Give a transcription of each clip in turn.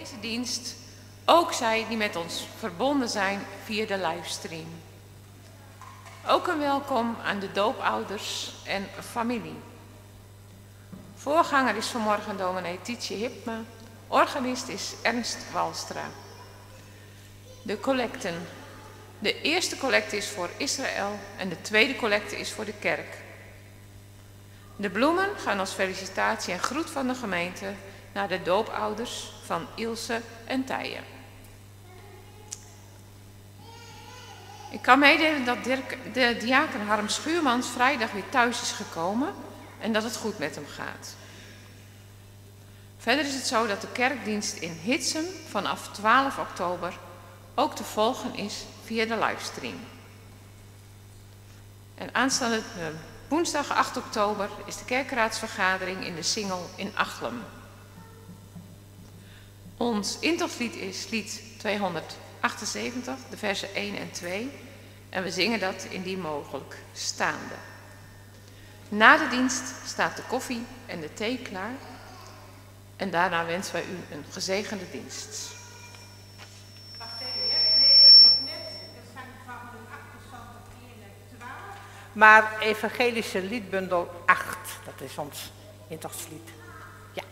deze dienst, ook zij die met ons verbonden zijn via de livestream. Ook een welkom aan de doopouders en familie. Voorganger is vanmorgen dominee Tietje Hipma, organist is Ernst Walstra. De collecten. De eerste collecte is voor Israël en de tweede collecte is voor de kerk. De bloemen gaan als felicitatie en groet van de gemeente naar de doopouders van Ilse en Tije. Ik kan meedelen dat de diaken Harm Schuurmans vrijdag weer thuis is gekomen en dat het goed met hem gaat. Verder is het zo dat de kerkdienst in Hitsem vanaf 12 oktober ook te volgen is via de livestream. En aanstaande woensdag 8 oktober is de kerkraadsvergadering in de Singel in Achlem. Ons intoflied is lied 278, de versen 1 en 2. En we zingen dat indien mogelijk staande. Na de dienst staat de koffie en de thee klaar. En daarna wensen wij u een gezegende dienst. Maar evangelische liedbundel 8, dat is ons intachtslied. Ja.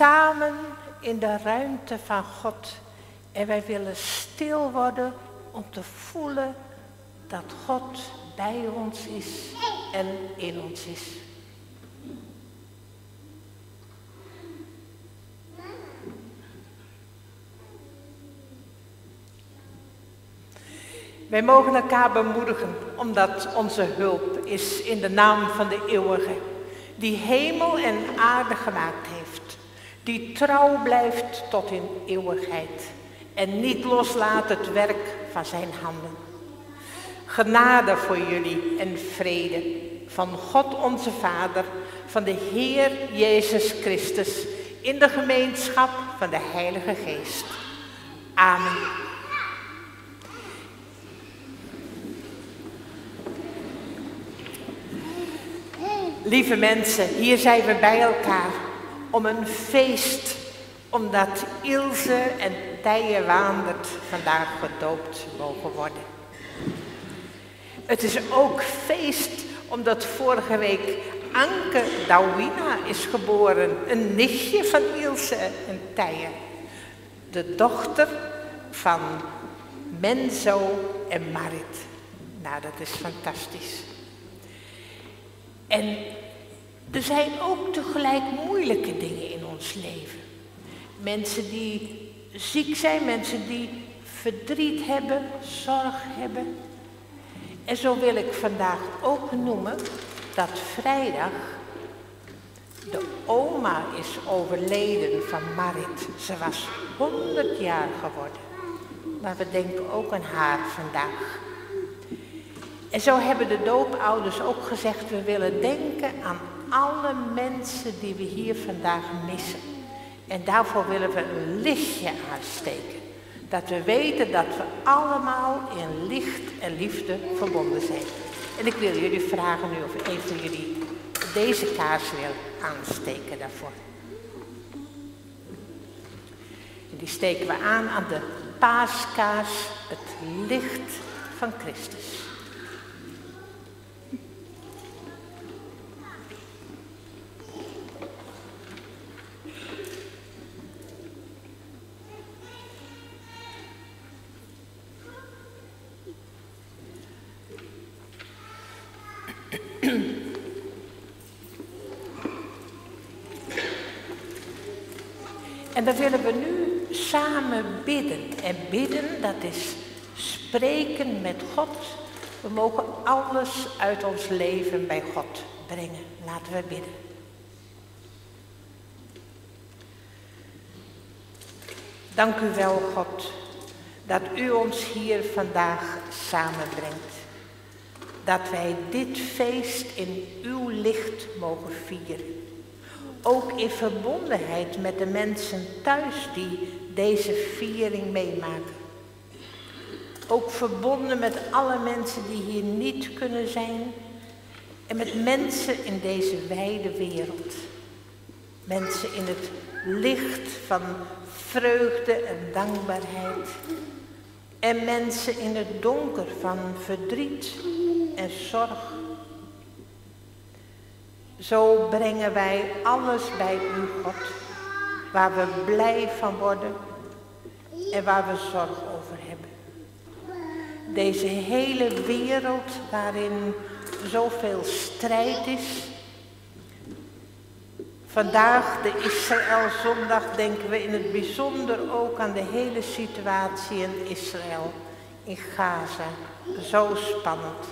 Samen in de ruimte van God. En wij willen stil worden om te voelen dat God bij ons is en in ons is. Wij mogen elkaar bemoedigen, omdat onze hulp is in de naam van de Eeuwige, die hemel en aarde gemaakt heeft, die trouw blijft tot in eeuwigheid en niet loslaat het werk van zijn handen. Genade voor jullie en vrede van God onze Vader, van de Heer Jezus Christus, in de gemeenschap van de Heilige Geest. Amen. Lieve mensen, hier zijn we bij elkaar om een feest, omdat Ilse en Tije Waandert vandaag gedoopt mogen worden. Het is ook feest omdat vorige week Anke Douwina is geboren, een nichtje van Ilse en Tije. De dochter van Menzo en Marit. Nou, dat is fantastisch. En er zijn ook tegelijk moeilijke dingen in ons leven. Mensen die ziek zijn, mensen die verdriet hebben, zorg hebben. En zo wil ik vandaag ook noemen dat vrijdag De oma is overleden van Marit. Ze was 100 jaar geworden. Maar we denken ook aan haar vandaag. En zo hebben de doopouders ook gezegd, we willen denken aan alle mensen die we hier vandaag missen. En daarvoor willen we een lichtje aansteken. Dat we weten dat we allemaal in licht en liefde verbonden zijn. En ik wil jullie vragen nu of een van jullie deze kaars wil aansteken daarvoor. En die steken we aan de paaskaars, het licht van Christus. En dan willen we nu samen bidden. En bidden, dat is spreken met God. We mogen alles uit ons leven bij God brengen. Laten we bidden. Dank u wel, God, dat u ons hier vandaag samenbrengt. Dat wij dit feest in uw licht mogen vieren. Ook in verbondenheid met de mensen thuis die deze viering meemaken. Ook verbonden met alle mensen die hier niet kunnen zijn. En met mensen in deze wijde wereld. Mensen in het licht van vreugde en dankbaarheid. En mensen in het donker van verdriet en zorg. Zo brengen wij alles bij u, God, waar we blij van worden en waar we zorg over hebben. Deze hele wereld waarin zoveel strijd is. Vandaag, de Israëlzondag, denken we in het bijzonder ook aan de hele situatie in Israël, in Gaza. Zo spannend,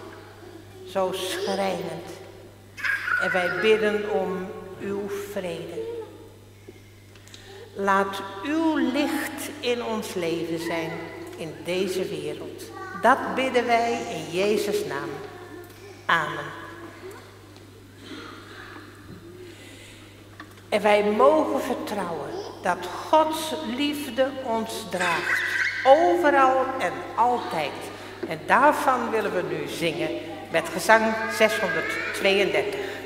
zo schrijnend. En wij bidden om uw vrede. Laat uw licht in ons leven zijn in deze wereld. Dat bidden wij in Jezus' naam. Amen. En wij mogen vertrouwen dat Gods liefde ons draagt. Overal en altijd. En daarvan willen we nu zingen met gezang 632.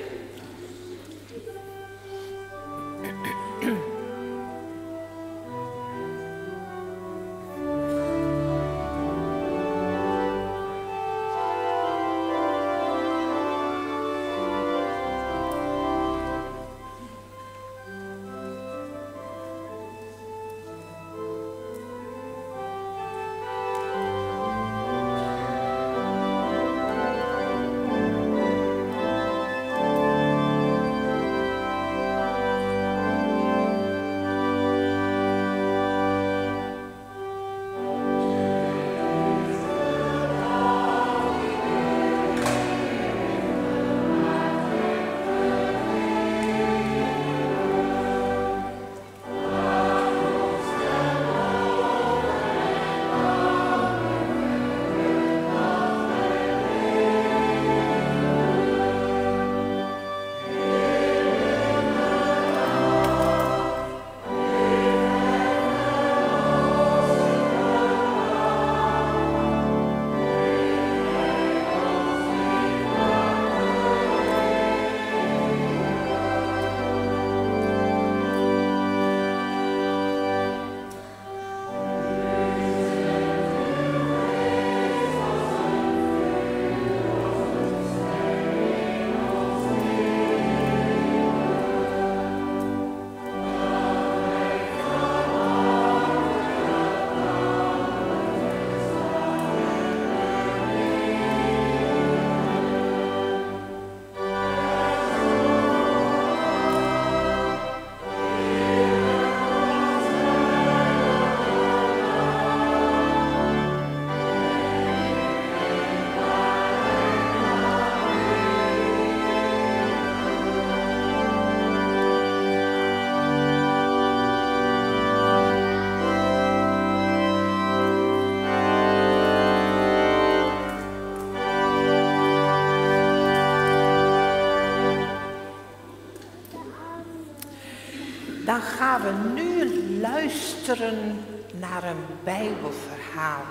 Dan gaan we nu luisteren naar een Bijbelverhaal.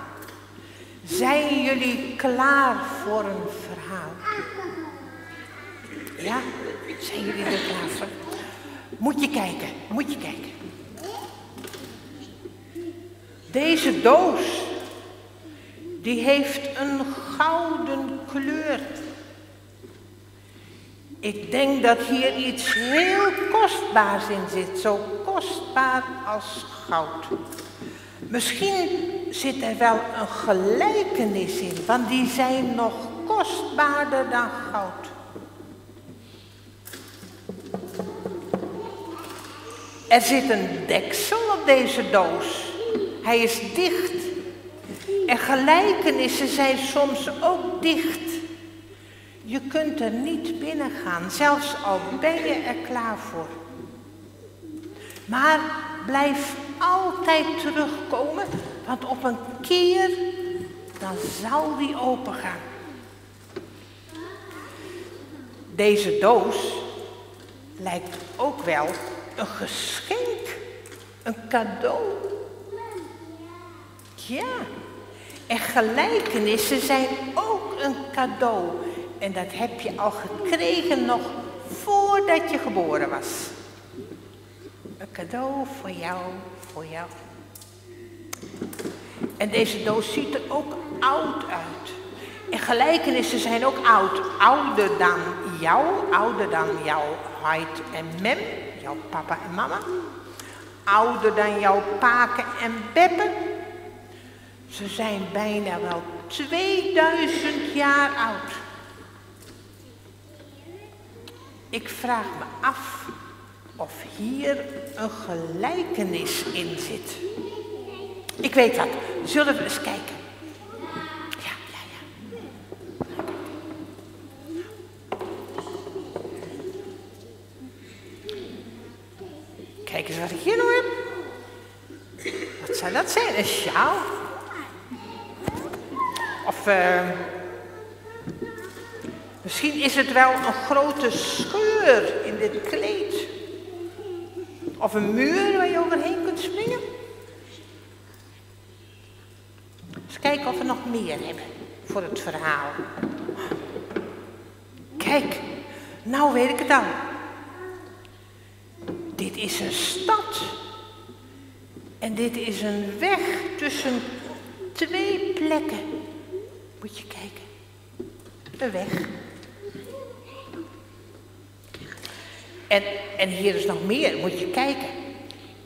Zijn jullie klaar voor een verhaal? Ja? Zijn jullie er klaar voor? Moet je kijken, moet je kijken. Deze doos, die heeft een gouden kleur. Ik denk dat hier iets heel kostbaars in zit, zo kostbaar als goud. Misschien zit er wel een gelijkenis in, want die zijn nog kostbaarder dan goud. Er zit een deksel op deze doos. Hij is dicht. En gelijkenissen zijn soms ook dicht. Je kunt er niet binnen gaan, zelfs al ben je er klaar voor. Maar blijf altijd terugkomen, want op een keer dan zal die open gaan. Deze doos lijkt ook wel een geschenk, een cadeau. Ja, en gelijkenissen zijn ook een cadeau. En dat heb je al gekregen nog voordat je geboren was. Een cadeau voor jou, voor jou. En deze doos ziet er ook oud uit. En gelijkenissen zijn ook oud. Ouder dan jouw Heid en Mem, jouw papa en mama. Ouder dan jouw paken en beppen. Ze zijn bijna wel 2000 jaar oud. Ik vraag me af of hier een gelijkenis in zit. Ik weet dat. Zullen we eens kijken? Ja. Kijk eens wat ik hier nog heb. Wat zou dat zijn? Een sjaal? Of misschien is het wel een grote scheur in dit kleed. Of een muur waar je overheen kunt springen. Eens kijken of we nog meer hebben voor het verhaal. Kijk, nou weet ik het al. Dit is een stad. En dit is een weg tussen twee plekken. Moet je kijken. Een weg. En hier is nog meer, moet je kijken.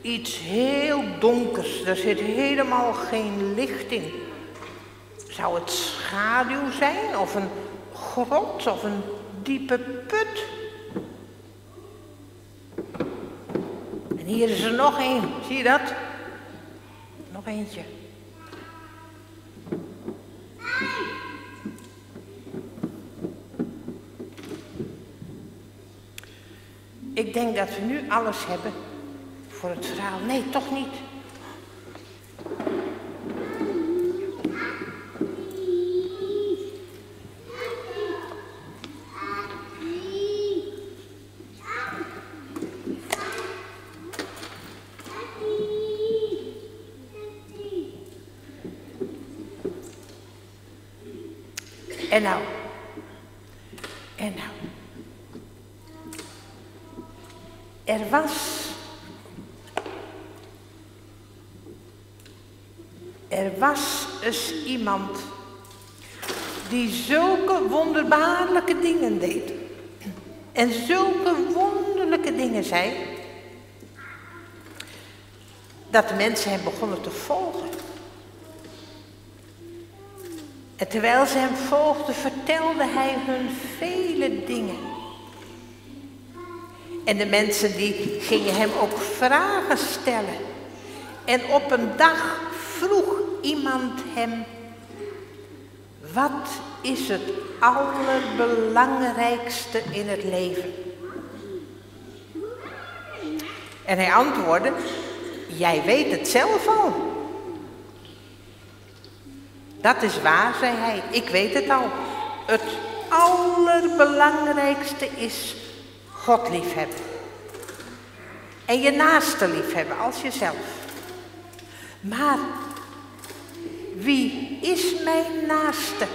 Iets heel donkers, er zit helemaal geen licht in. Zou het schaduw zijn, of een grot, of een diepe put? En hier is er nog één, zie je dat? Nog eentje. Ik denk dat we nu alles hebben voor het verhaal. Nee, toch niet. En nou. Er was eens iemand die zulke wonderbaarlijke dingen deed. En zulke wonderlijke dingen zei, dat de mensen hem begonnen te volgen. En terwijl ze hem volgden, vertelde hij hun vele dingen. En de mensen die gingen hem ook vragen stellen. En op een dag vroeg iemand hem, wat is het allerbelangrijkste in het leven? En hij antwoordde, jij weet het zelf al. Dat is waar, zei hij, ik weet het al. Het allerbelangrijkste is God liefhebben. En je naaste liefhebben als jezelf. Maar wie is mijn naaste?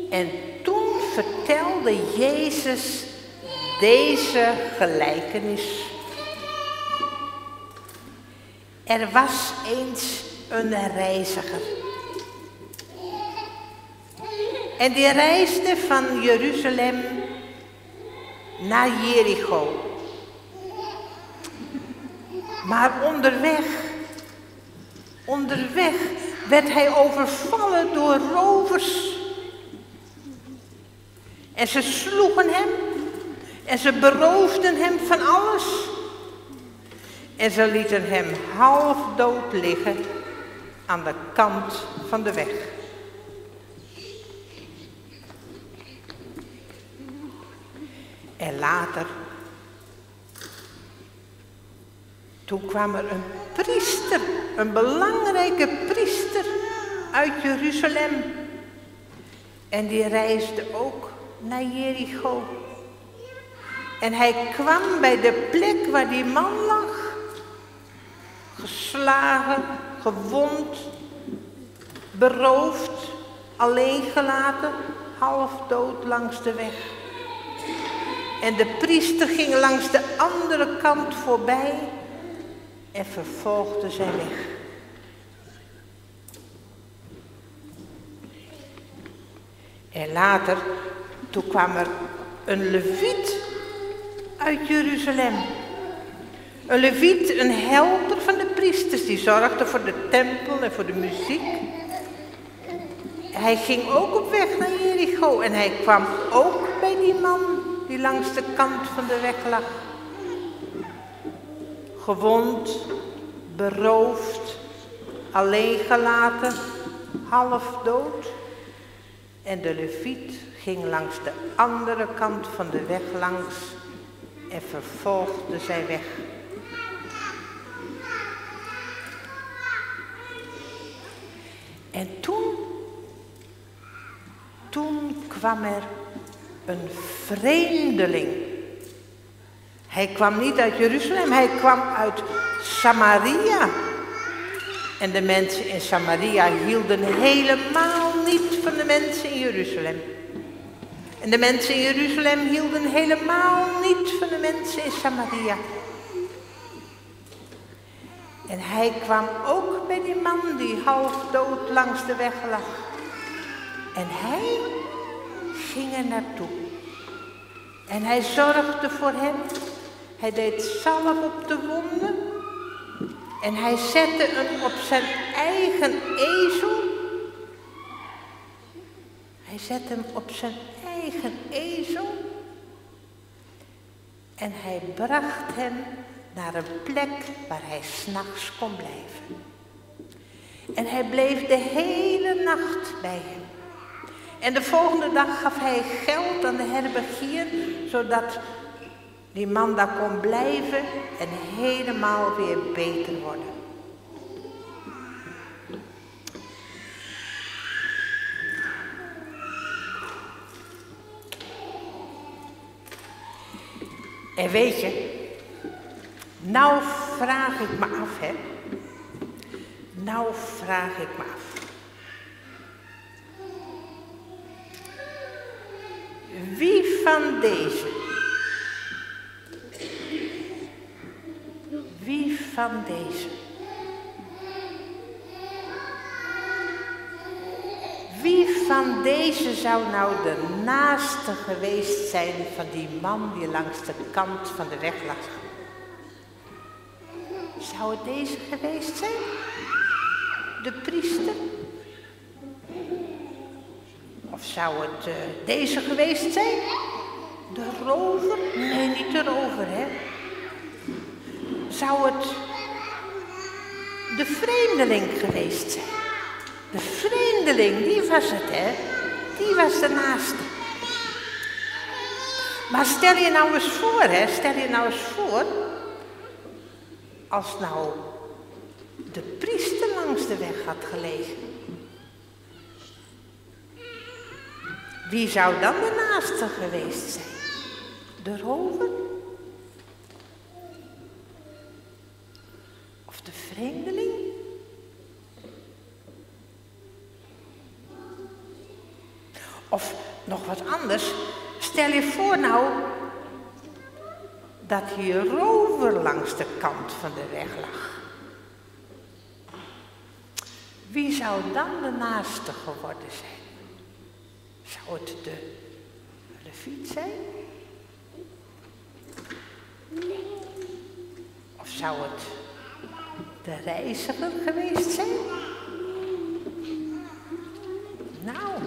En toen vertelde Jezus deze gelijkenis. Er was eens een reiziger. En die reisde van Jeruzalem naar Jericho. Maar onderweg werd hij overvallen door rovers. En ze sloegen hem en ze beroofden hem van alles. En ze lieten hem half dood liggen aan de kant van de weg. En later, toen kwam er een priester, een belangrijke priester uit Jeruzalem. En die reisde ook naar Jericho. En hij kwam bij de plek waar die man lag. Geslagen, gewond, beroofd, alleen gelaten, half dood langs de weg. En de priester ging langs de andere kant voorbij en vervolgde zijn weg. En later, toen kwam er een leviet uit Jeruzalem. Een leviet, een helper van de priesters, die zorgde voor de tempel en voor de muziek. Hij ging ook op weg naar Jericho en hij kwam ook bij die man die langs de kant van de weg lag. Gewond, beroofd, alleen gelaten, half dood. En de leviet ging langs de andere kant van de weg langs en vervolgde zijn weg. En toen kwam er een vreemdeling. Hij kwam niet uit Jeruzalem, hij kwam uit Samaria. En de mensen in Samaria hielden helemaal niet van de mensen in Jeruzalem. En de mensen in Jeruzalem hielden helemaal niet van de mensen in Samaria. En hij kwam ook bij die man die half dood langs de weg lag. En hij ging er naartoe. En hij zorgde voor hem. Hij deed zalf op de wonden. En hij zette hem op zijn eigen ezel. Hij zette hem op zijn eigen ezel. En hij bracht hem naar een plek waar hij 's nachts kon blijven. En hij bleef de hele nacht bij hem. En de volgende dag gaf hij geld aan de herbergier, zodat die man daar kon blijven en helemaal weer beter worden. En weet je, nou vraag ik me af, hè. Nou vraag ik me af. Wie van deze? Wie van deze? Wie van deze zou nou de naaste geweest zijn van die man die langs de kant van de weg lag? Zou het deze geweest zijn? De priester? Of zou het deze geweest zijn? De rover? Nee, niet de rover, hè. Zou het de vreemdeling geweest zijn? De vreemdeling, die was het, hè. Die was de naaste. Maar stel je nou eens voor, hè. Stel je nou eens voor, als nou de priester langs de weg had gelegen. Wie zou dan de naaste geweest zijn? De rover? Of de vreemdeling? Of nog wat anders. Stel je voor nou dat hier rover langs de kant van de weg lag. Wie zou dan de naaste geworden zijn? Zou het de leviet zijn? Of zou het de reiziger geweest zijn? Nou,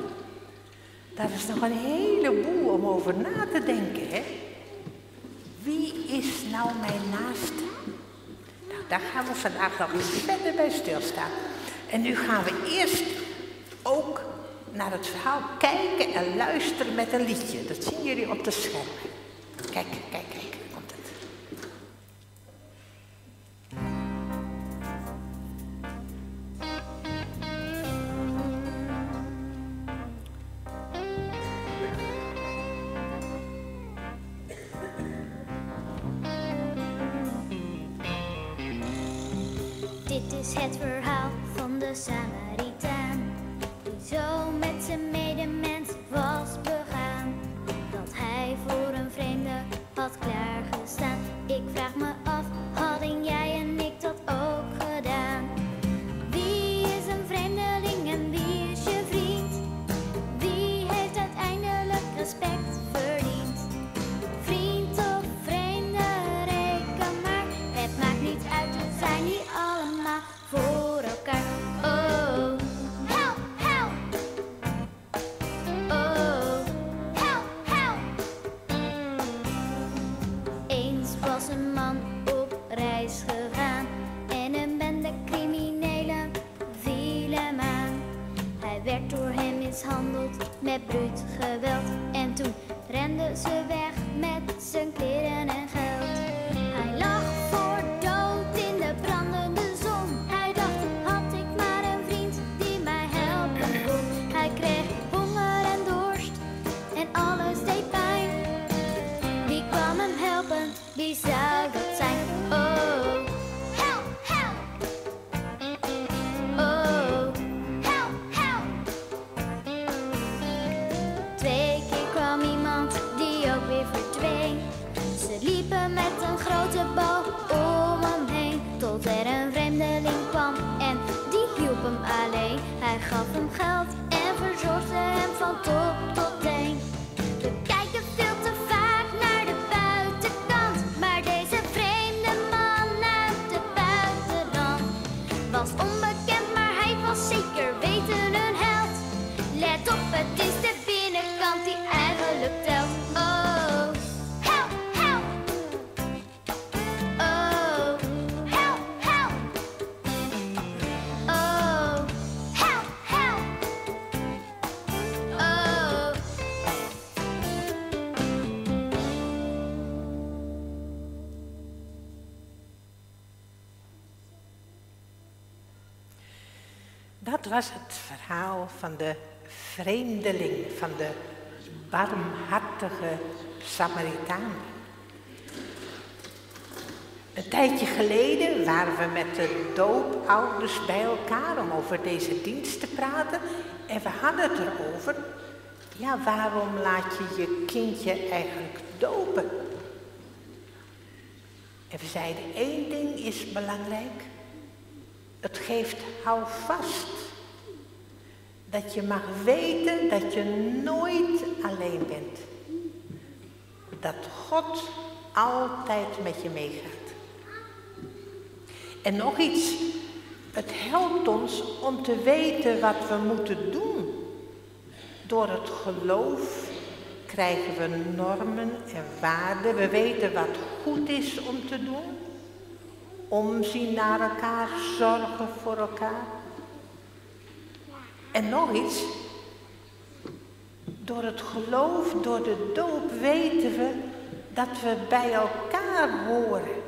daar is nog een heleboel om over na te denken, hè? Wie is nou mijn naaste? Nou, daar gaan we vandaag nog eens verder bij stilstaan. En nu gaan we eerst ook naar het verhaal kijken en luisteren met een liedje. Dat zien jullie op de schermen. Kijk, kijk, kijk. Daar komt het. Dit is het verhaal van de Samaritaan, die zo met zijn medemens was begaan, dat hij voor een vreemde had klaargestaan. Ik vraag me af, hadden jij en ik dat ook gedaan? Wie is een vreemdeling en wie is je vriend? Wie heeft uiteindelijk respect verdiend? Vriend of vreemde, reken maar, het maakt niet uit, we zijn hier allemaal voor elkaar. Oh, help, help. Oh, help, help. Eens was een man op reis gegaan en een bende criminelen viel hem aan. Hij werd door hen mishandeld met bruut geweld en toen renden ze weg met zijn kleren en geld. Hij lag voor dood in de brandende zon. Hij dacht, had ik maar een vriend die mij helpen kon. Hij kreeg honger en dorst en alles deed pijn. Wie kwam hem helpen? Wie zou dat zijn? Oh, help, help. Oh, help, help. 2 keer kwam iemand die ook weer verdween. Ze liepen met een grote boog om hem heen, tot er een vreemdeling kwam en die hielp hem alleen. Hij gaf hem geld en verzorgde hem van top tot teen. We kijken veel te vaak naar de buitenkant, maar deze vreemde man uit het buitenland was onbekend, maar hij was zeker weten een held. Let op, het is de binnenkant die eigenlijk telt. Oh, help, help. Oh, help, help. Oh, help, help. Oh. Dat was het verhaal van de vreemdeling, van de barmhartige Samaritaan. Een tijdje geleden waren we met de doopouders bij elkaar om over deze dienst te praten. En we hadden het erover, ja, waarom laat je je kindje eigenlijk dopen? En we zeiden, 1 ding is belangrijk. Het geeft houvast. Dat je mag weten dat je nooit alleen bent. Dat God altijd met je meegaat. En nog iets, het helpt ons om te weten wat we moeten doen. Door het geloof krijgen we normen en waarden. We weten wat goed is om te doen. Omzien naar elkaar, zorgen voor elkaar. En nog iets, door het geloof, door de doop weten we dat we bij elkaar horen.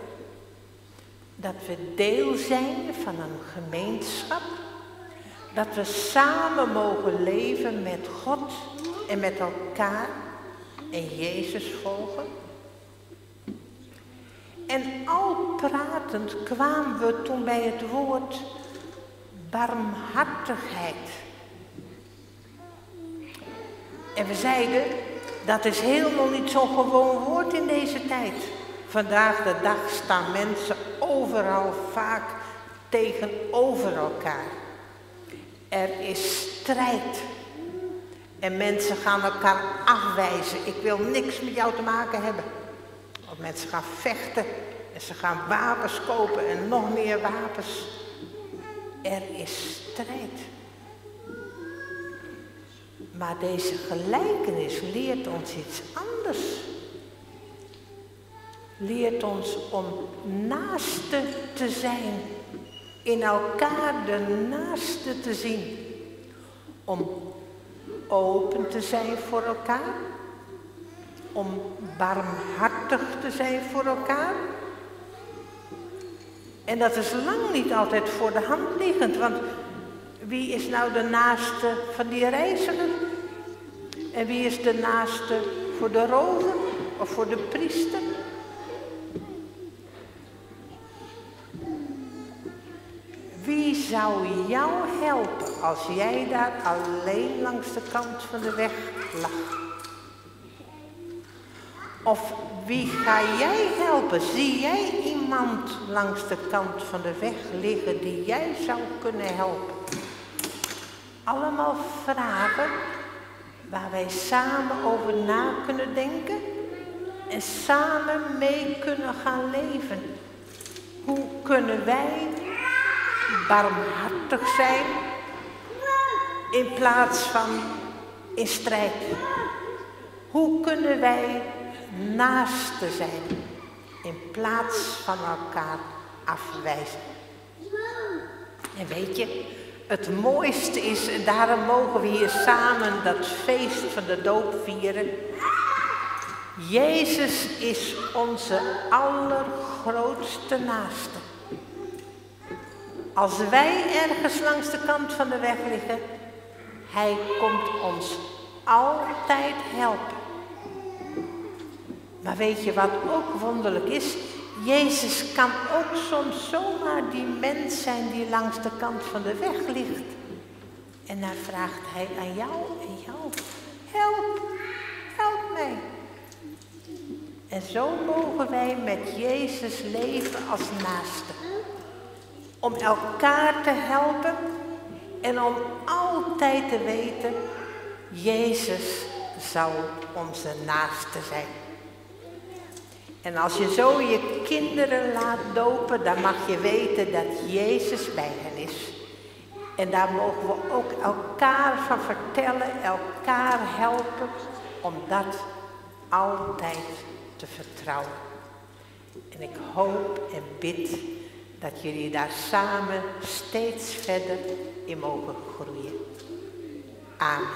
Dat we deel zijn van een gemeenschap. Dat we samen mogen leven met God en met elkaar en Jezus volgen. En al pratend kwamen we toen bij het woord barmhartigheid. En we zeiden, dat is helemaal niet zo'n gewoon woord in deze tijd. Vandaag de dag staan mensen overal vaak tegenover elkaar. Er is strijd. En mensen gaan elkaar afwijzen. Ik wil niks met jou te maken hebben. Of mensen gaan vechten en ze gaan wapens kopen en nog meer wapens. Er is strijd. Maar deze gelijkenis leert ons iets anders. Leert ons om naaste te zijn. In elkaar de naaste te zien. Om open te zijn voor elkaar. Om barmhartig te zijn voor elkaar. En dat is lang niet altijd voor de hand liggend. Want wie is nou de naaste van die reiziger? En wie is de naaste voor de rover of voor de priester? Wie zou jou helpen als jij daar alleen langs de kant van de weg lag? Of wie ga jij helpen? Zie jij iemand langs de kant van de weg liggen die jij zou kunnen helpen? Allemaal vragen waar wij samen over na kunnen denken en samen mee kunnen gaan leven. Hoe kunnen wij barmhartig zijn in plaats van in strijd? Hoe kunnen wij naaste zijn in plaats van elkaar afwijzen? En weet je, het mooiste is, en daarom mogen we hier samen dat feest van de doop vieren. Jezus is onze allergrootste naaste. Als wij ergens langs de kant van de weg liggen, hij komt ons altijd helpen. Maar weet je wat ook wonderlijk is? Jezus kan ook soms zomaar die mens zijn die langs de kant van de weg ligt. En dan vraagt hij aan jou en jou, help mij. En zo mogen wij met Jezus leven als naasten. Om elkaar te helpen en om altijd te weten, Jezus zal onze naaste zijn. En als je zo je kinderen laat dopen, dan mag je weten dat Jezus bij hen is. En daar mogen we ook elkaar van vertellen, elkaar helpen, om dat altijd te vertrouwen. En ik hoop en bid dat jullie daar samen steeds verder in mogen groeien. Amen.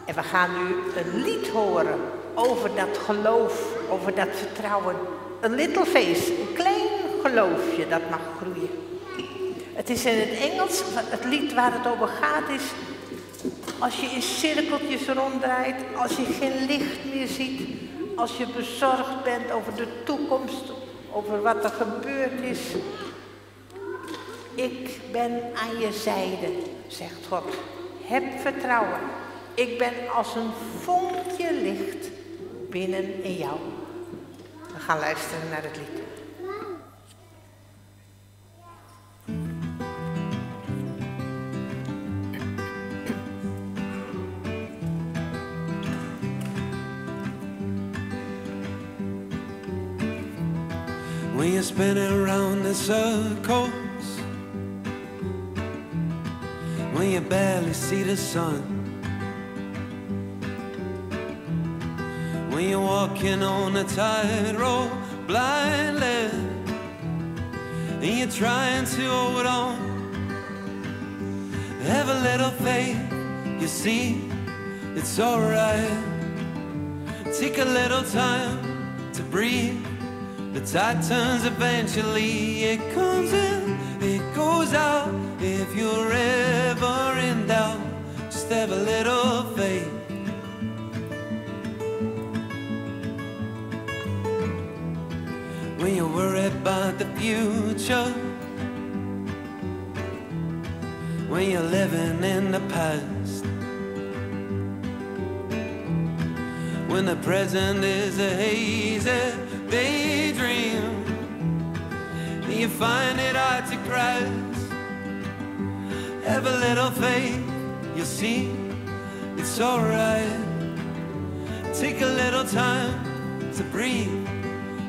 En we gaan nu een lied horen over dat geloof, over dat vertrouwen. Een little faith, een klein geloofje dat mag groeien. Het is in het Engels, het lied waar het over gaat is, als je in cirkeltjes ronddraait, als je geen licht meer ziet, als je bezorgd bent over de toekomst, over wat er gebeurd is. Ik ben aan je zijde, zegt God. Heb vertrouwen. Ik ben als een vonkje licht binnen in jou. We gaan luisteren naar het lied. When you're spinning around in circles, when you barely see the sun, when you're walking on a tightrope blindly, and you're trying to hold on, have a little faith, you see, it's alright. Take a little time to breathe. The tide turns eventually, it comes in, it goes out. If you're ever in doubt, just have a little faith. when you worry about the future, when you're living in the past, when the present is a hazy daydream, and you find it hard to grasp. Have a little faith, you'll see it's alright. Take a little time to breathe.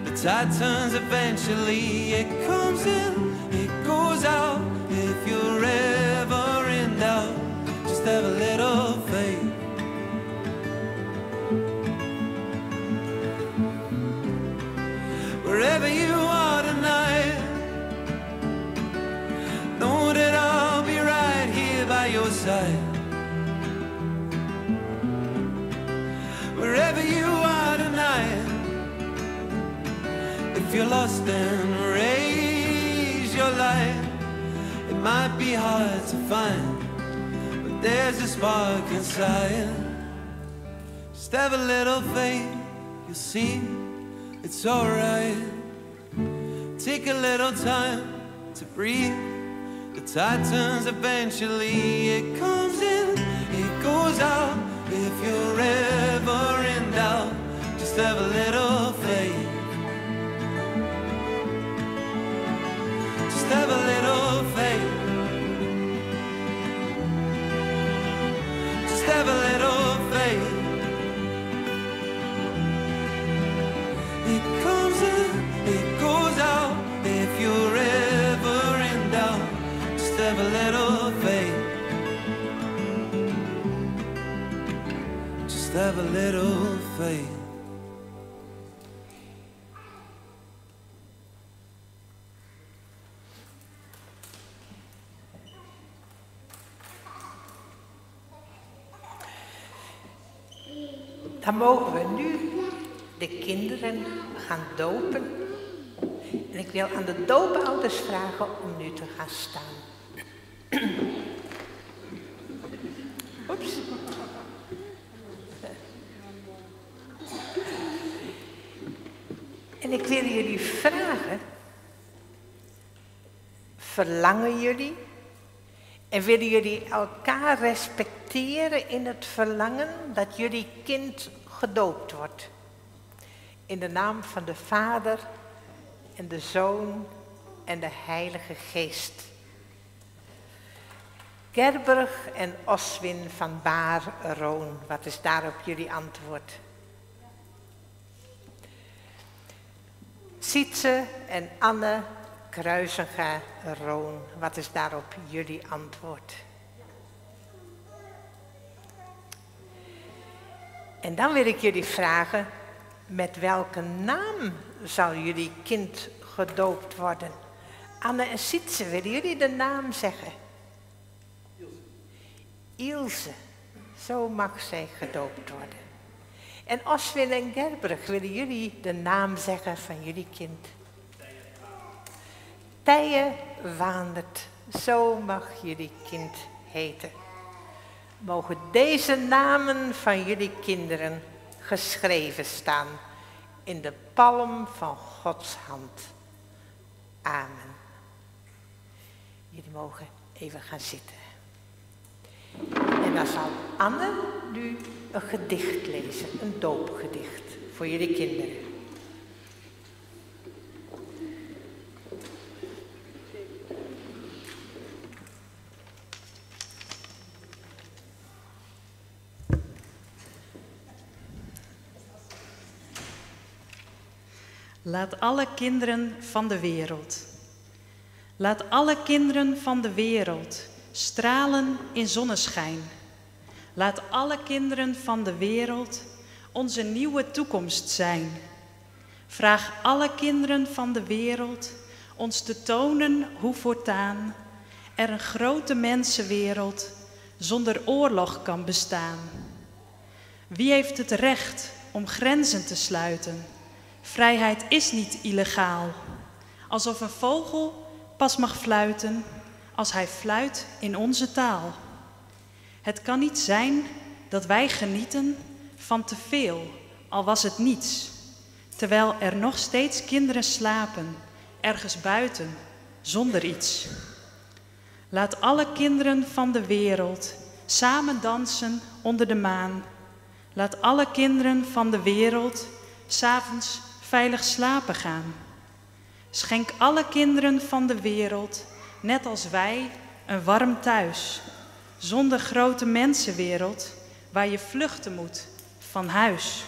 The tide turns eventually. It comes in, it goes out. If you're ever in doubt, just have a little faith. Wherever you are tonight, know that I'll be right here by your side. Wherever you are tonight, if you're lost, then raise your light. It might be hard to find, but there's a spark inside. Just have a little faith, you'll see it's alright. Take a little time to breathe. The tide turns eventually. It comes in, it goes out. If you're ever in doubt, just have a little faith. Just have a little faith. Just have a little faith. It comes in, it goes out. If you're ever in doubt, just have a little faith. Just have a little faith. Dan mogen we nu de kinderen gaan dopen. En ik wil aan de doopouders vragen om nu te gaan staan. Oeps. En ik wil jullie vragen, verlangen jullie en willen jullie elkaar respecteren in het verlangen dat jullie kind gedoopt wordt? In de naam van de Vader en de Zoon en de Heilige Geest. Gerberg en Oswin van Baar-Roon, wat is daarop jullie antwoord? Sietse en Anne Kruisinga-Roon, wat is daarop jullie antwoord? En dan wil ik jullie vragen, met welke naam zal jullie kind gedoopt worden? Anne en Sietse, willen jullie de naam zeggen? Ilse, zo mag zij gedoopt worden. En Oswin en Gerberg, willen jullie de naam zeggen van jullie kind? Tije Waandert, zo mag jullie kind heten. Mogen deze namen van jullie kinderen geschreven staan in de palm van Gods hand. Amen. Jullie mogen even gaan zitten. En dan zal Anne nu een gedicht lezen, een doopgedicht voor jullie kinderen. Laat alle kinderen van de wereld. Laat alle kinderen van de wereld stralen in zonneschijn. Laat alle kinderen van de wereld onze nieuwe toekomst zijn. Vraag alle kinderen van de wereld ons te tonen hoe voortaan er een grote mensenwereld zonder oorlog kan bestaan. Wie heeft het recht om grenzen te sluiten? Vrijheid is niet illegaal. Alsof een vogel pas mag fluiten als hij fluit in onze taal. Het kan niet zijn dat wij genieten van te veel, al was het niets. terwijl er nog steeds kinderen slapen, ergens buiten, zonder iets. Laat alle kinderen van de wereld samen dansen onder de maan. Laat alle kinderen van de wereld 's avonds veilig slapen gaan. Schenk alle kinderen van de wereld, net als wij, een warm thuis. Zonder grote mensenwereld, waar je vluchten moet van huis.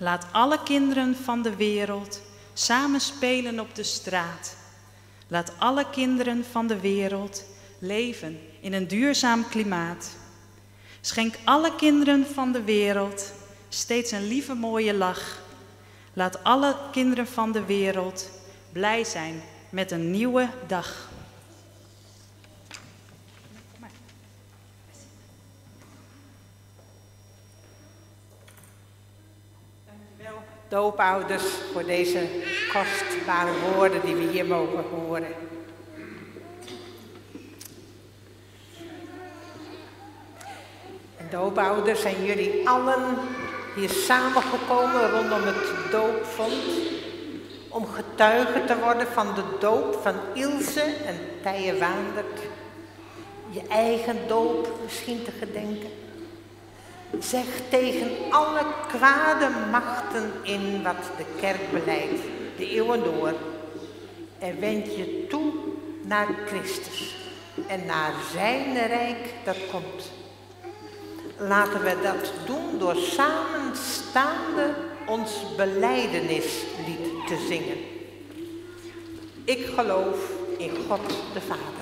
Laat alle kinderen van de wereld samen spelen op de straat. Laat alle kinderen van de wereld leven in een duurzaam klimaat. Schenk alle kinderen van de wereld steeds een lieve mooie lach. Laat alle kinderen van de wereld blij zijn met een nieuwe dag. Dankjewel, doopouders, voor deze kostbare woorden die we hier mogen horen. En doopouders, zijn jullie allen hier samengekomen rondom het doopvond om getuige te worden van de doop van Ilse en Tije Waandert. Je eigen doop misschien te gedenken. Zeg tegen alle kwade machten in wat de kerk beleidt, de eeuwen door. En wend je toe naar Christus en naar zijn rijk dat komt. Laten we dat doen door samenstaande ons belijdenislied te zingen. Ik geloof in God de Vader.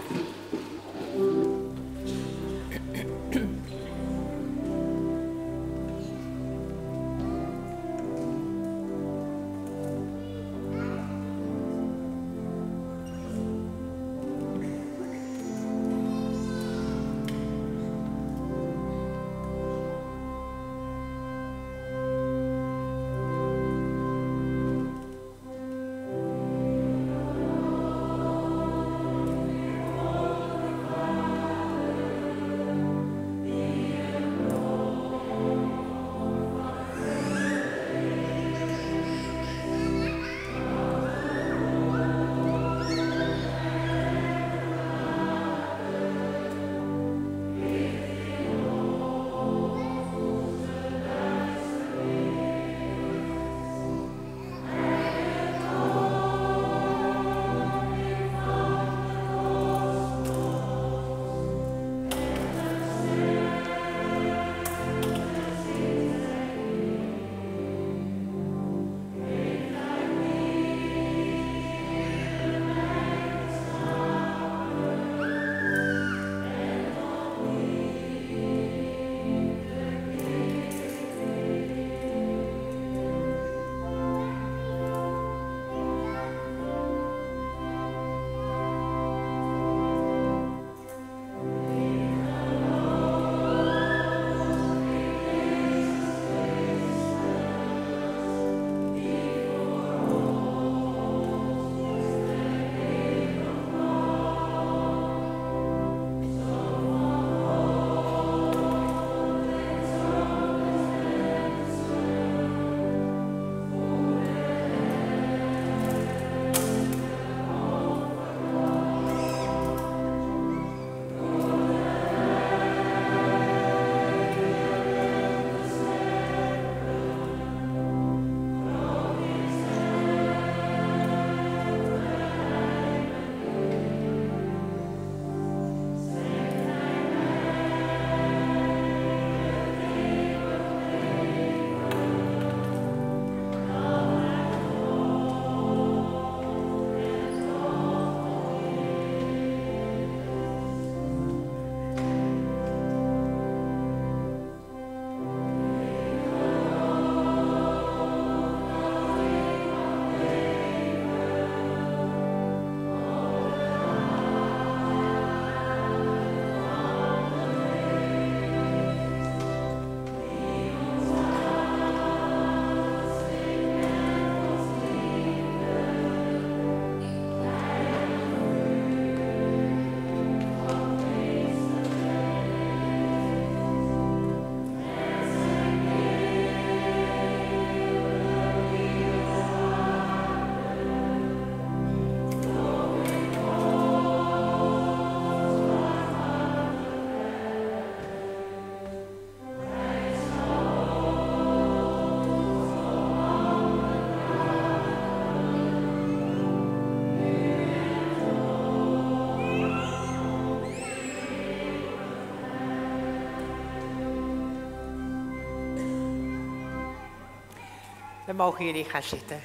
Dan mogen jullie gaan zitten.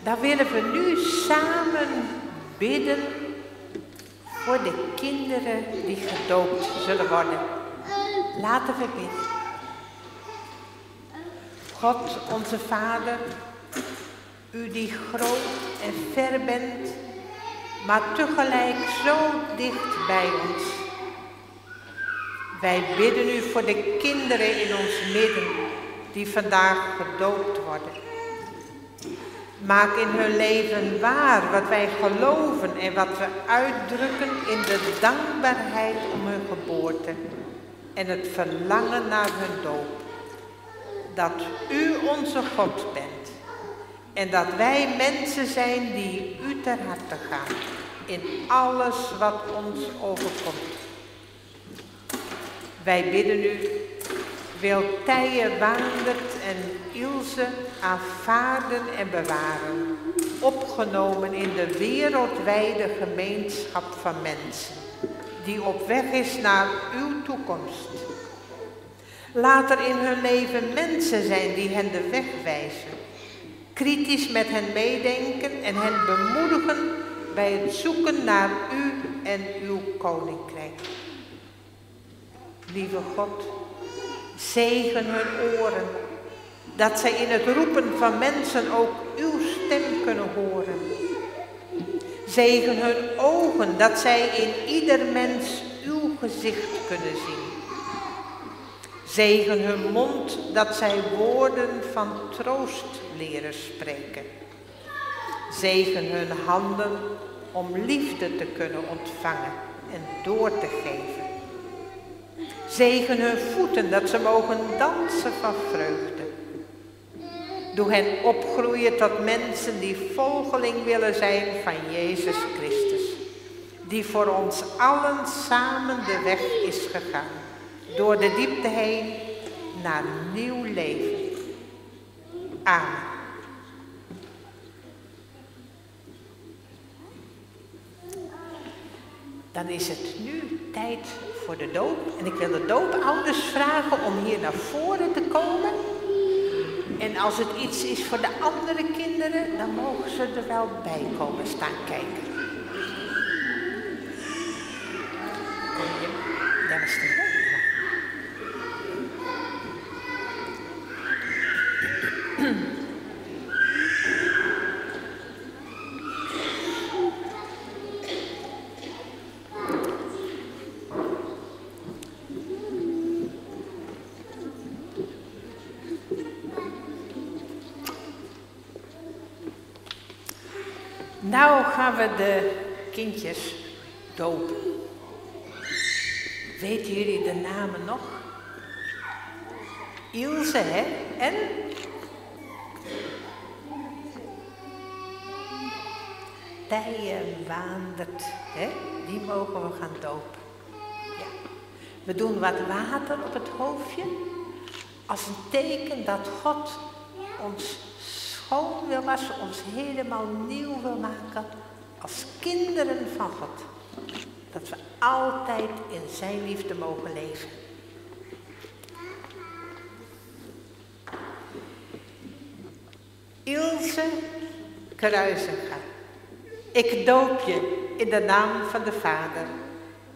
Dan willen we nu samen bidden voor de kinderen die gedoopt zullen worden. Laten we bidden. God, onze Vader, u die groot en ver bent, maar tegelijk zo dicht bij ons. Wij bidden u voor de kinderen in ons midden die vandaag gedoopt worden. Maak in hun leven waar wat wij geloven en wat we uitdrukken in de dankbaarheid om hun geboorte en het verlangen naar hun doop. Dat u onze God bent en dat wij mensen zijn die u ter harte gaan in alles wat ons overkomt. Wij bidden u, wil Tije, Waandert en Ilse aanvaarden en bewaren, opgenomen in de wereldwijde gemeenschap van mensen, die op weg is naar uw toekomst. Laat er in hun leven mensen zijn die hen de weg wijzen, kritisch met hen meedenken en hen bemoedigen bij het zoeken naar u en uw koninkrijk. Lieve God, zegen hun oren, dat zij in het roepen van mensen ook uw stem kunnen horen. Zegen hun ogen, dat zij in ieder mens uw gezicht kunnen zien. Zegen hun mond, dat zij woorden van troost leren spreken. Zegen hun handen om liefde te kunnen ontvangen en door te geven. Zegen hun voeten, dat ze mogen dansen van vreugde. Doe hen opgroeien tot mensen die volgeling willen zijn van Jezus Christus. Die voor ons allen samen de weg is gegaan. Door de diepte heen naar nieuw leven. Amen. Dan is het nu tijd voor de doop. En ik wil de doopouders vragen om hier naar voren te komen. En als het iets is voor de andere kinderen, dan mogen ze er wel bij komen staan kijken. Kom je? Daar is het. Nou gaan we de kindjes dopen. Weten jullie de namen nog? Ilse, hè? En? Tije, Waandert, hè? Die mogen we gaan dopen. Ja. We doen wat water op het hoofdje. Als een teken dat God ons schoon wil wassen, ons helemaal nieuw wil maken als kinderen van God. Dat we altijd in zijn liefde mogen leven. Ilse Kruisinga, ik doop je in de naam van de Vader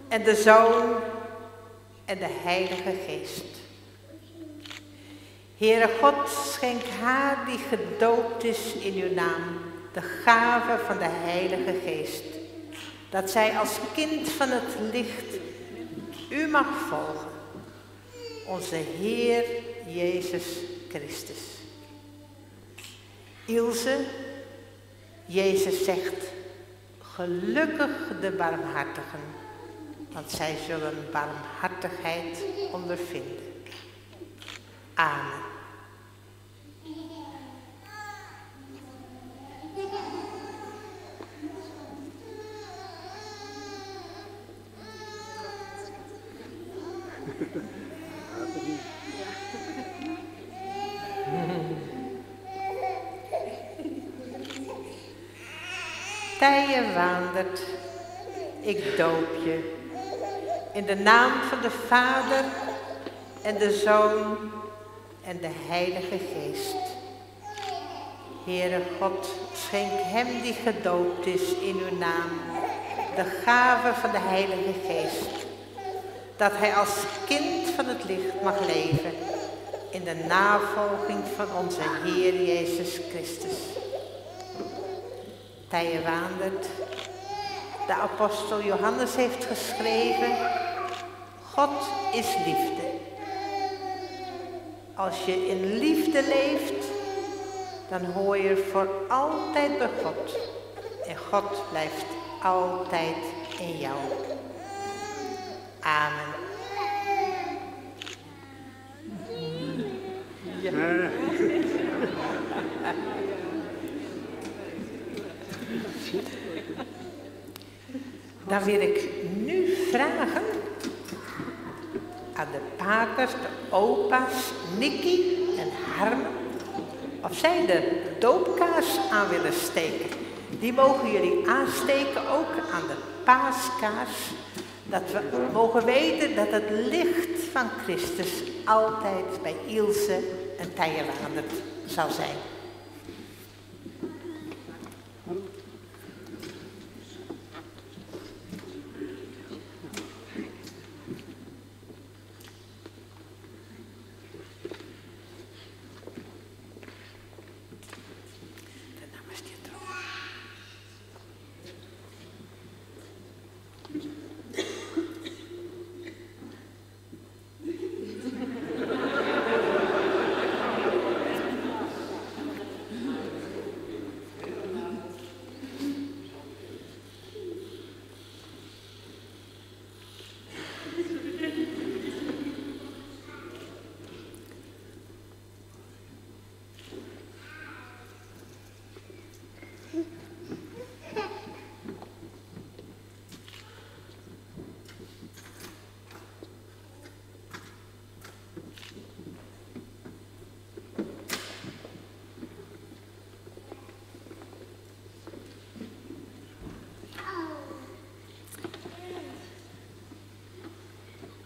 en de Zoon en de Heilige Geest. Heere God, schenk haar die gedoopt is in uw naam, de gave van de Heilige Geest. Dat zij als kind van het licht u mag volgen. Onze Heer Jezus Christus. Ilse, Jezus zegt, gelukkig de barmhartigen, want zij zullen barmhartigheid ondervinden. Amen. Tije Waandert, ik doop je in de naam van de Vader en de Zoon en de Heilige Geest. Heere God, schenk hem die gedoopt is in uw naam de gave van de Heilige Geest, dat hij als kind van het licht mag leven in de navolging van onze Heer Jezus Christus. Tije Waandert, de apostel Johannes heeft geschreven, God is liefde. Als je in liefde leeft, dan hoor je voor altijd bij God. En God blijft altijd in jou. Amen. Ja. Dan wil ik nu vragen aan de paters, de opa's, Nicky en Harmen, of zij de doopkaars aan willen steken. Die mogen jullie aansteken, ook aan de paaskaars. Dat we mogen weten dat het licht van Christus altijd bij Ilse en Tije Waandert zal zijn.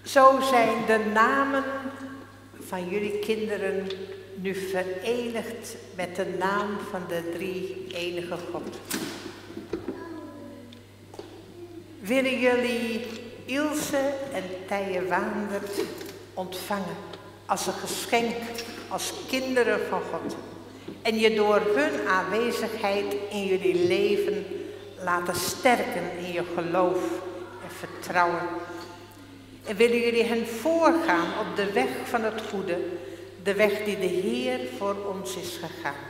Zo zijn de namen van jullie kinderen nu verenigd met de naam van de drie enige God. Willen jullie Ilse en Tije Waandert ontvangen als een geschenk, als kinderen van God. En je door hun aanwezigheid in jullie leven laten sterken in je geloof en vertrouwen. En willen jullie hen voorgaan op de weg van het goede, de weg die de Heer voor ons is gegaan.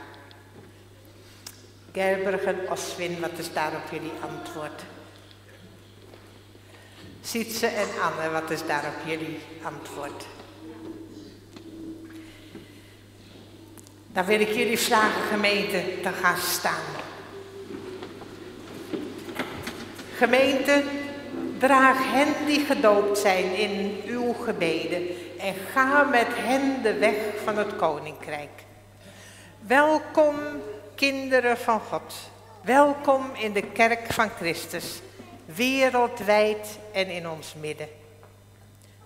Gerberg en Oswin, wat is daarop jullie antwoord? Sietse en Anne, wat is daarop jullie antwoord? Dan wil ik jullie vragen, gemeente, te gaan staan. Gemeente, draag hen die gedoopt zijn in uw gebeden en ga met hen de weg van het koninkrijk. Welkom, kinderen van God. Welkom in de kerk van Christus, wereldwijd en in ons midden.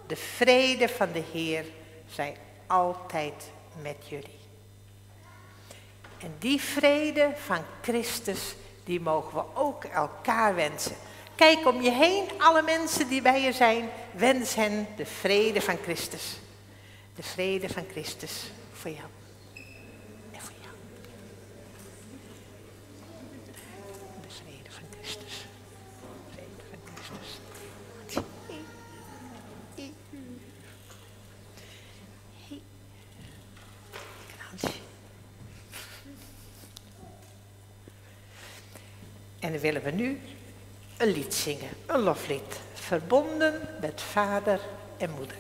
De vrede van de Heer zij altijd met jullie. En die vrede van Christus, die mogen we ook elkaar wensen. Kijk om je heen, alle mensen die bij je zijn, wens hen de vrede van Christus. De vrede van Christus voor jou. En voor jou. De vrede van Christus. De vrede van Christus. En dan willen we nu een lied zingen, een loflied, verbonden met vader en moeder.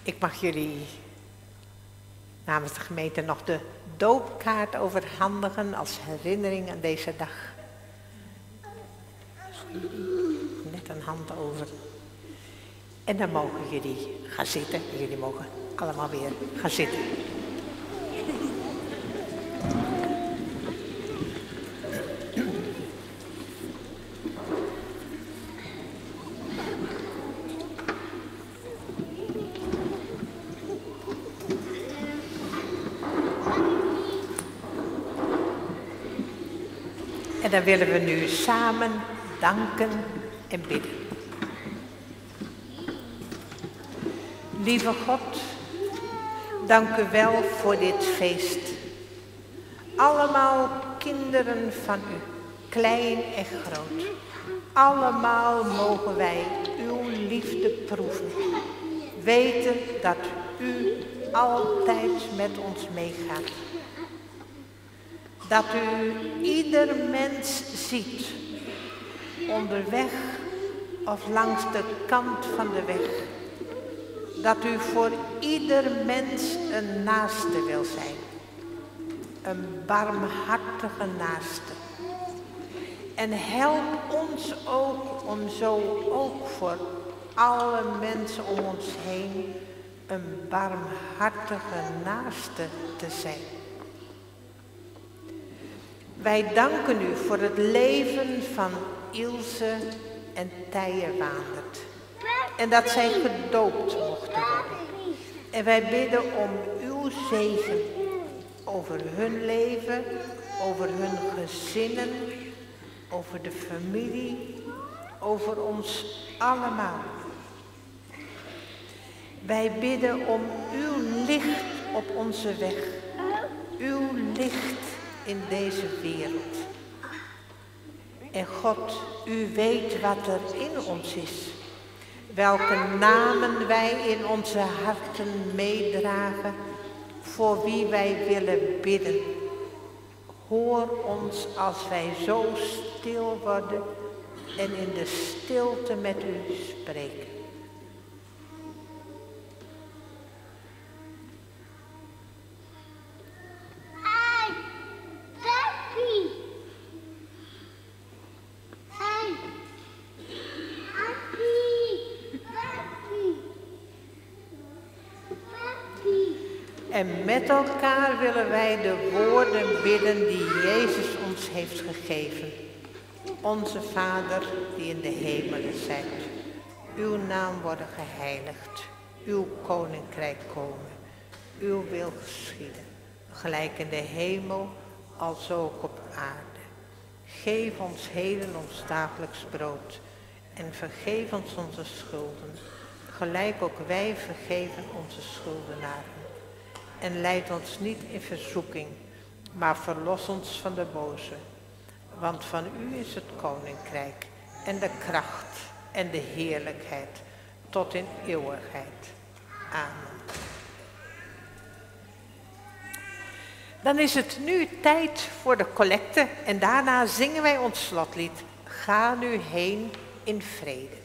Ik mag jullie namens de gemeente nog de doopkaart overhandigen als herinnering aan deze dag. Net een hand over. En dan mogen jullie gaan zitten. Jullie mogen allemaal weer gaan zitten. En dan willen we nu samen danken en bidden. Lieve God, dank u wel voor dit feest. Allemaal kinderen van u, klein en groot. Allemaal mogen wij uw liefde proeven. Weten dat u altijd met ons meegaat. Dat u ieder mens ziet, onderweg of langs de kant van de weg. Dat u voor ieder mens een naaste wil zijn. Een barmhartige naaste. En help ons ook om zo ook voor alle mensen om ons heen een barmhartige naaste te zijn. Wij danken u voor het leven van Ilse en Tije Waandert. En dat zij gedoopt mochten worden. En wij bidden om uw zegen over hun leven, over hun gezinnen, over de familie, over ons allemaal. Wij bidden om uw licht op onze weg. Uw licht in deze wereld. En God, u weet wat er in ons is. Welke namen wij in onze harten meedragen, voor wie wij willen bidden. Hoor ons als wij zo stil worden en in de stilte met u spreken. En met elkaar willen wij de woorden bidden die Jezus ons heeft gegeven. Onze Vader die in de hemelen zijt. Uw naam worden geheiligd. Uw koninkrijk komen. Uw wil geschieden. Gelijk in de hemel als ook op aarde. Geef ons heden ons dagelijks brood. En vergeef ons onze schulden. Gelijk ook wij vergeven onze schuldenaren. En leid ons niet in verzoeking, maar verlos ons van de boze. Want van u is het koninkrijk en de kracht en de heerlijkheid tot in eeuwigheid. Amen. Dan is het nu tijd voor de collecte en daarna zingen wij ons slotlied. Ga nu heen in vrede.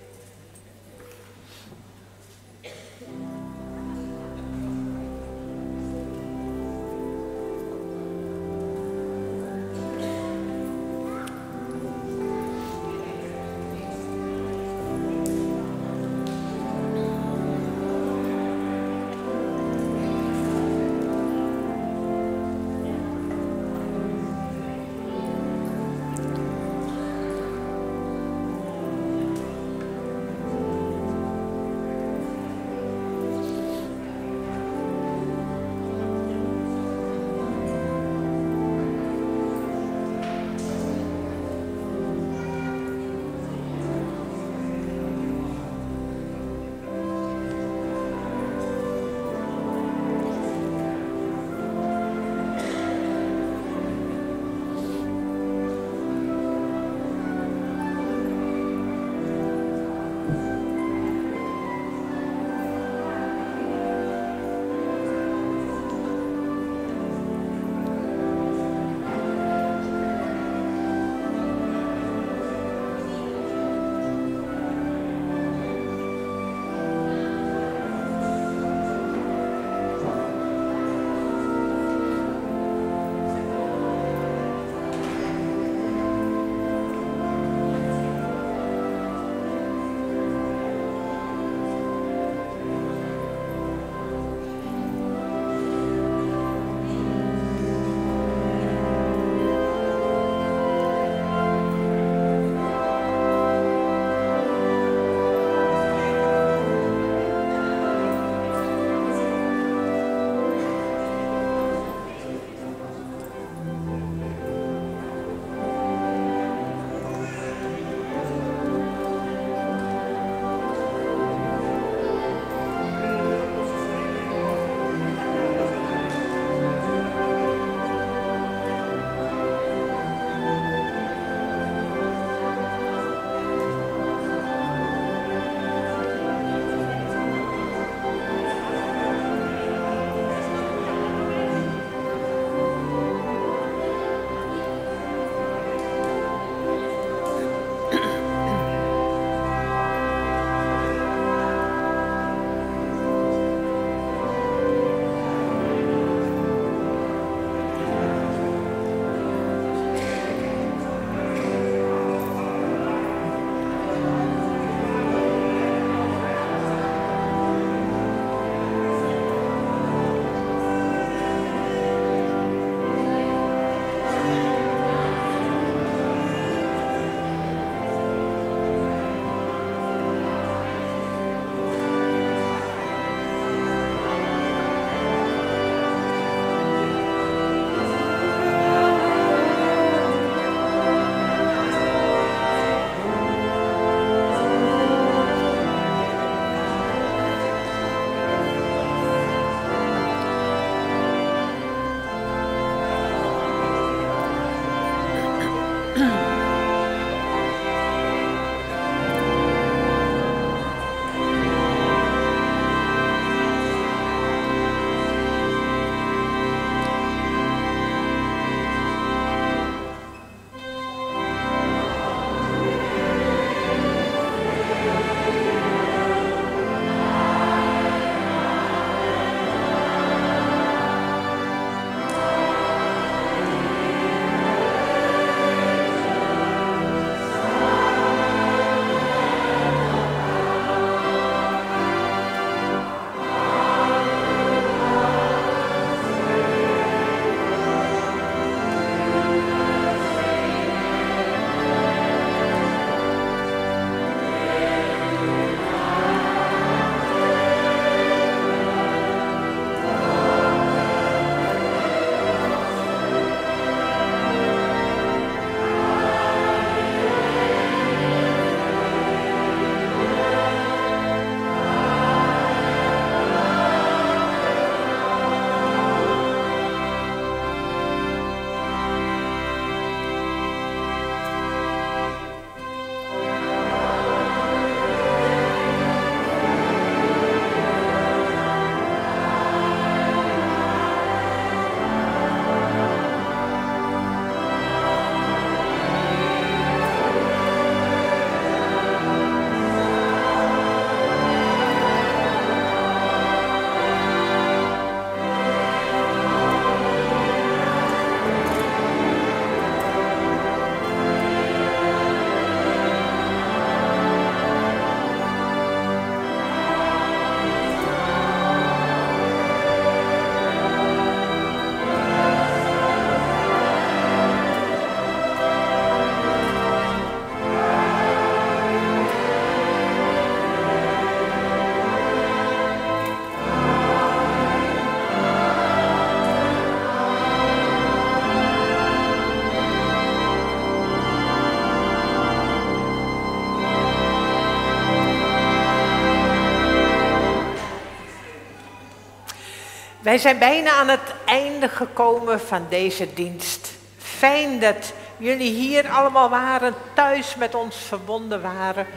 Wij zijn bijna aan het einde gekomen van deze dienst. Fijn dat jullie hier allemaal waren, thuis met ons verbonden waren,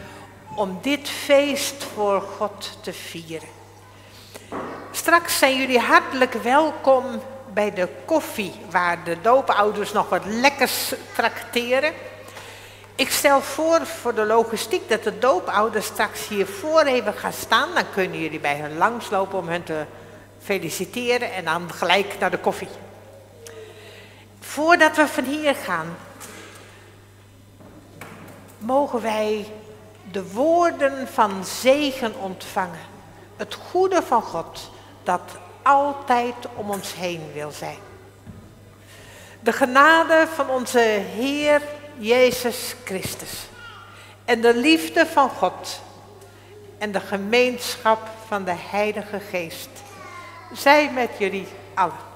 om dit feest voor God te vieren. Straks zijn jullie hartelijk welkom bij de koffie, waar de doopouders nog wat lekkers trakteren. Ik stel voor de logistiek dat de doopouders straks hiervoor even gaan staan. Dan kunnen jullie bij hen langslopen om hen te feliciteren en dan gelijk naar de koffie. Voordat we van hier gaan, mogen wij de woorden van zegen ontvangen. Het goede van God dat altijd om ons heen wil zijn. De genade van onze Heer Jezus Christus en de liefde van God en de gemeenschap van de Heilige Geest zij met jullie allen.